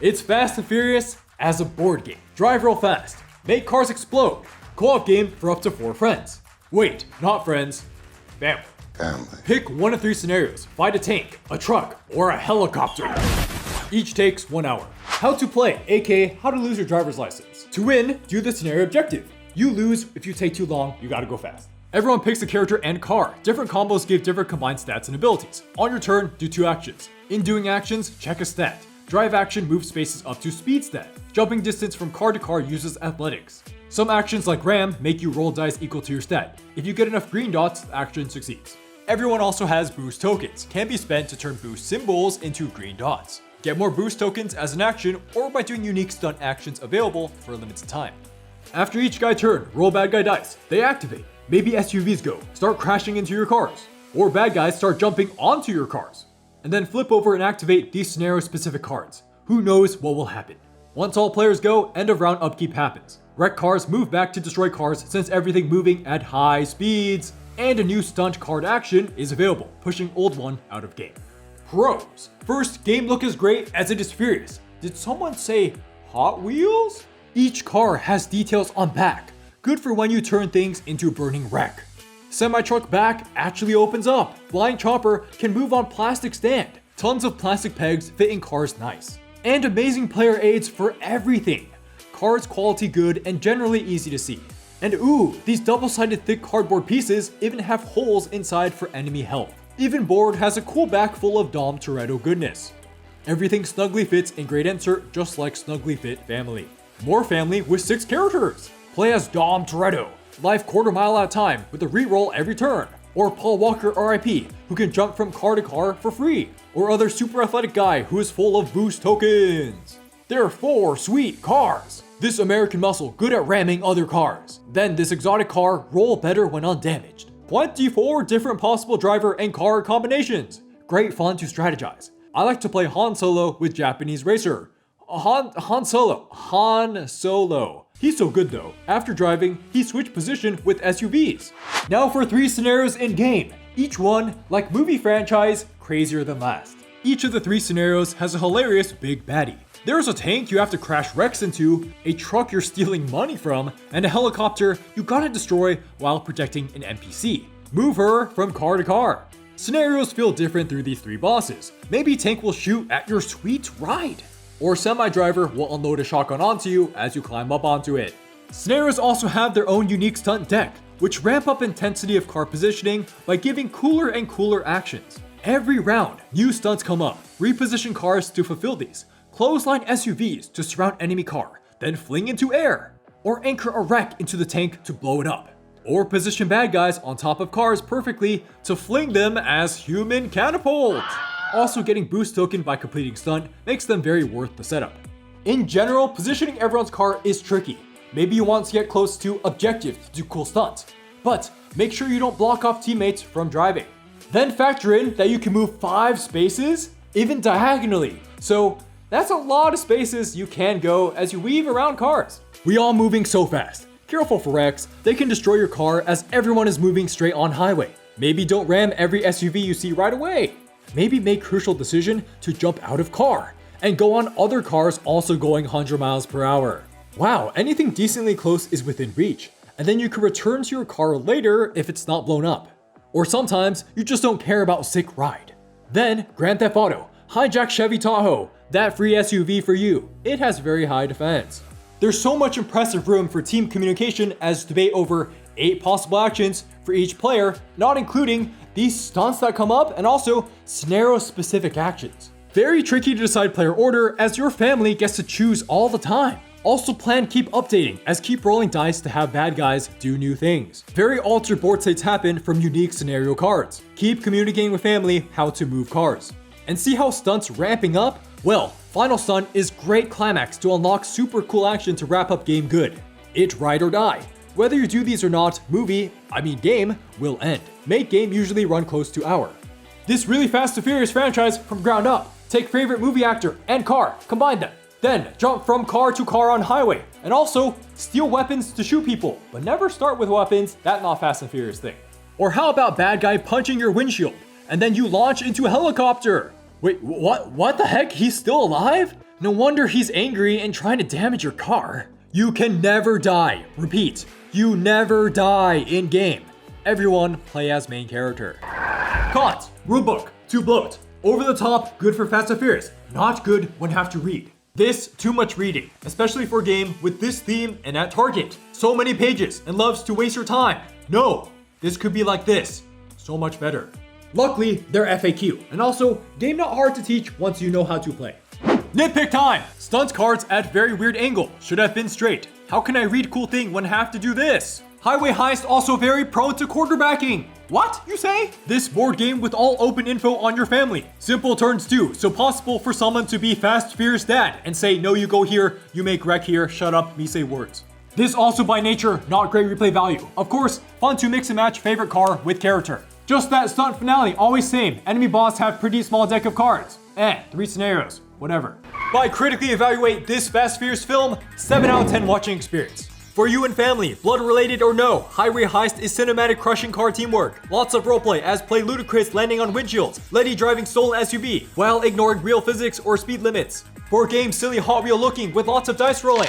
It's Fast and Furious as a board game. Drive real fast, make cars explode, co-op game for up to 4 friends. Wait, not friends, family. Pick 1 of 3 scenarios, fight a tank, a truck, or a helicopter. Each takes 1 hour. How to play, aka how to lose your driver's license. To win, do the scenario objective. You lose if you take too long, you gotta go fast. Everyone picks a character and car. Different combos give different combined stats and abilities. On your turn, do 2 actions. In doing actions, check a stat. Drive action moves spaces up to speed stat. Jumping distance from car to car uses athletics. Some actions like ram make you roll dice equal to your stat. If you get enough green dots, the action succeeds. Everyone also has boost tokens, can be spent to turn boost symbols into green dots. Get more boost tokens as an action or by doing unique stunt actions available for a limited time. After each guy turn, roll bad guy dice. They activate. Maybe SUVs go, start crashing into your cars. Or bad guys start jumping onto your cars. And then flip over and activate these scenario specific cards. Who knows what will happen? Once all players go, end of round upkeep happens. Wreck cars move back to destroy cars since everything moving at high speeds. And a new stunt card action is available, pushing old one out of game. Pros. First, game look is great as it is furious. Did someone say Hot Wheels? Each car has details on back, good for when you turn things into a burning wreck. Semi-truck back actually opens up. Flying chopper can move on plastic stand. Tons of plastic pegs fit in cars nice. And amazing player aids for everything. Cards quality good and generally easy to see. And ooh, these double-sided thick cardboard pieces even have holes inside for enemy health. Even board has a cool back full of Dom Toretto goodness. Everything snugly fits in great insert just like snugly fit family. More family with 6 characters. Play as Dom Toretto, life quarter mile at a time with a reroll every turn. Or Paul Walker RIP, who can jump from car to car for free. Or other super athletic guy who is full of boost tokens. There are 4 sweet cars. This American muscle good at ramming other cars. Then this exotic car roll better when undamaged. 24 different possible driver and car combinations. Great fun to strategize. I like to play Han Solo with Japanese racer. Han Solo. He's so good though. After driving, he switched position with SUVs. Now for 3 scenarios in game. Each one, like movie franchise, crazier than last. Each of the 3 scenarios has a hilarious big baddie. There's a tank you have to crash wrecks into, a truck you're stealing money from, and a helicopter you gotta destroy while protecting an NPC. Move her from car to car. Scenarios feel different through these 3 bosses. Maybe tank will shoot at your sweet ride. Or semi-driver will unload a shotgun onto you as you climb up onto it. Scenarios also have their own unique stunt deck, which ramp up intensity of car positioning by giving cooler and cooler actions. Every round, new stunts come up. Reposition cars to fulfill these. Clothesline SUVs to surround enemy car, then fling into air. Or anchor a wreck into the tank to blow it up. Or position bad guys on top of cars perfectly to fling them as human catapult. Also getting boost token by completing stunt makes them very worth the setup. In general, positioning everyone's car is tricky. Maybe you want to get close to objective to do cool stunts, but make sure you don't block off teammates from driving. Then factor in that you can move 5 spaces, even diagonally. So that's a lot of spaces you can go as you weave around cars. We all moving so fast. Careful for wrecks, they can destroy your car as everyone is moving straight on highway. Maybe don't ram every SUV you see right away. Maybe make crucial decision to jump out of car and go on other cars also going 100 miles per hour. Wow, anything decently close is within reach, and then you can return to your car later if it's not blown up. Or sometimes you just don't care about sick ride. Then Grand Theft Auto, hijack Chevy Tahoe, that free SUV for you. It has very high defense. There's so much impressive room for team communication as debate over 8 possible actions for each player, not including these stunts that come up and also scenario-specific actions. Very tricky to decide player order as your family gets to choose all the time. Also plan keep updating as keep rolling dice to have bad guys do new things. Very altered board states happen from unique scenario cards. Keep communicating with family how to move cars. And see how stunts ramping up? Well, final stunt is great climax to unlock super cool action to wrap up game good. It ride or die. Whether you do these or not, game will end. Make game usually run close to hour. This really Fast and Furious franchise from ground up. Take favorite movie actor and car, combine them. Then jump from car to car on highway. And also steal weapons to shoot people, but never start with weapons, that's not Fast and Furious thing. Or how about bad guy punching your windshield and then you launch into a helicopter? Wait, what the heck? He's still alive? No wonder he's angry and trying to damage your car. You can never die. Repeat, you never die in game. Everyone play as main character. Cons. Rulebook, too bloat. Over the top, good for Fast and Furious. Not good when have to read. This, too much reading, especially for a game with this theme and at Target. So many pages and loves to waste your time. No, this could be like this. So much better. Luckily, they're FAQ, and also, game not hard to teach once you know how to play. Nitpick time! Stunt cards at very weird angle. Should have been straight. How can I read cool thing when I have to do this? Highway Heist also very prone to quarterbacking. What, you say? This board game with all open info on your family. Simple turns too, so possible for someone to be Fast Furious dad and say, no, you go here, you make wreck here, shut up, me say words. This also by nature, not great replay value. Of course, fun to mix and match favorite car with character. Just that stunt finale, always same. Enemy boss have pretty small deck of cards. 3 scenarios, whatever. But I critically evaluate this Fast Furious film, 7 out of 10 watching experience. For you and family, blood related or no, Highway Heist is cinematic crushing car teamwork. Lots of roleplay as play ludicrous landing on windshields, Letty driving stolen SUV, while ignoring real physics or speed limits. For a game silly Hot Wheel looking with lots of dice rolling.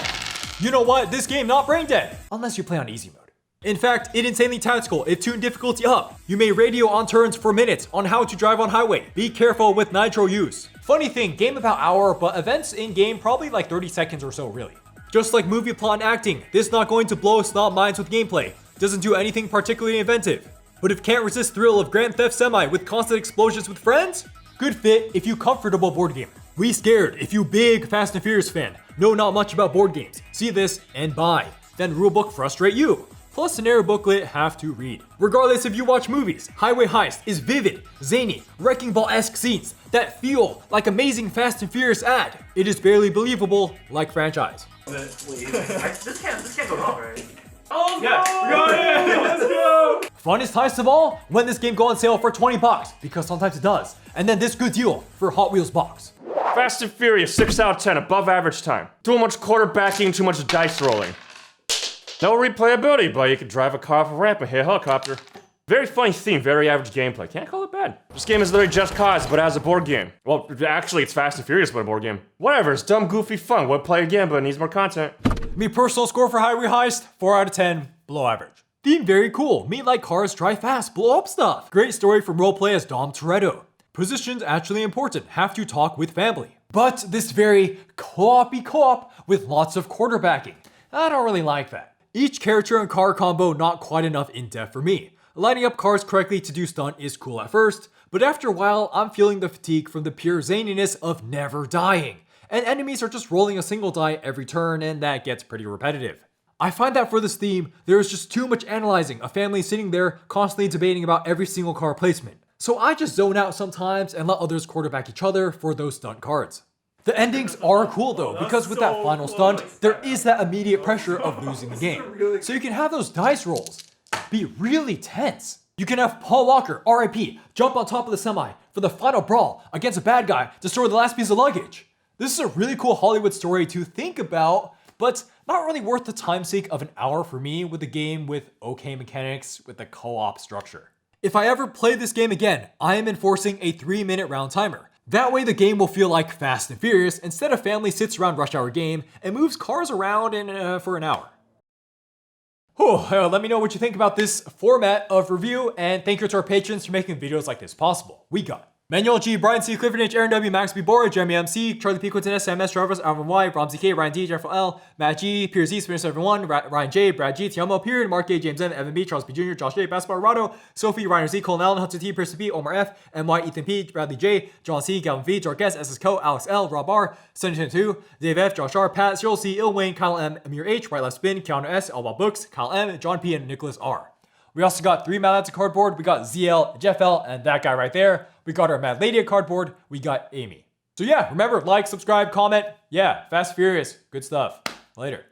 You know what, this game not brain dead, unless you play on easy mode. In fact, it insanely tactical if tuned difficulty up. You may radio on turns for minutes on how to drive on highway. Be careful with nitro use. Funny thing, game about hour, but events in game probably like 30 seconds or so really. Just like movie plot and acting, this not going to blow snob minds with gameplay. Doesn't do anything particularly inventive. But if can't resist thrill of Grand Theft Semi with constant explosions with friends, good fit if you comfortable board gamer. We scared if you big Fast and Furious fan, know not much about board games, see this and buy. Then rulebook frustrate you. Plus scenario booklet have to read. Regardless if you watch movies, Highway Heist is vivid, zany, Wrecking Ball-esque scenes that feel like amazing Fast and Furious ad. It is barely believable like franchise. This can't go wrong, right? Oh yeah, we got it! Let's go! Funnest heist of all, when this game go on sale for 20 bucks, because sometimes it does. And then this good deal for Hot Wheels box. Fast and Furious, 6 out of 10, above average time. Too much quarterbacking, too much dice rolling. No replayability, but you can drive a car off a ramp and hit a helicopter. Very funny theme, very average gameplay. Can't call it bad. This game is literally Just Cause, but as a board game. Well, actually, it's Fast and Furious, but a board game. Whatever, it's dumb, goofy fun. Would play again, but it needs more content. Me personal score for Highway Heist, 4 out of 10, below average. Theme very cool. Meet like cars, drive fast, blow up stuff. Great story from roleplay as Dom Toretto. Positions actually important, have to talk with family. But this very co-op-y co-op with lots of quarterbacking. I don't really like that. Each character and car combo not quite enough in depth for me. Lining up cars correctly to do stunt is cool at first, but after a while, I'm feeling the fatigue from the pure zaniness of never dying. And enemies are just rolling a single die every turn, and that gets pretty repetitive. I find that for this theme, there is just too much analyzing, a family sitting there constantly debating about every single car placement. So I just zone out sometimes and let others quarterback each other for those stunt cards. The endings are cool though, because with that final stunt, there is that immediate pressure of losing the game. So you can have those dice rolls be really tense. You can have Paul Walker, RIP, jump on top of the semi for the final brawl against a bad guy, destroy the last piece of luggage. This is a really cool Hollywood story to think about, but not really worth the time sake of an hour for me with a game with okay mechanics with a co-op structure. If I ever play this game again, I am enforcing a 3-minute round timer. That way the game will feel like Fast and Furious instead of family sits around rush hour game and moves cars around for an hour. Let me know what you think about this format of review, and thank you to our patrons for making videos like this possible. We got Manuel G, Brian C, Clifford H, Aaron W, Max B, Bora, Jeremy MC, Charlie P, Quinton S, Sam S, Travis, Alvin Y, Ramsey K, Ryan D, Jeff L, Matt G, Pierre Z, Spinner 71, Ryan J, Brad G, Tiamo, Period, Mark A, James M, Evan B, Charles B Jr., Josh J, Basketball Rado, Sophie, Ryan Z, Colin Allen, Hudson T, Pearson B, Omar F, MY, Ethan P, Bradley J, John C, Galvin V, George S, SS Co, Alex L, Rob R, Sunny 2, Dave F, Josh R, Pat, Cyril C, Il Wayne, Kyle M, Amir H, Right Left Spin, Keanu S, Alba Books, Kyle M, John P, and Nicholas R. We also got 3 Mad Lads cardboard. We got ZL, Jeff L, and that guy right there. We got our Mad Lady cardboard. We got Amy. So yeah, remember, like, subscribe, comment. Yeah, Fast Furious. Good stuff. Later.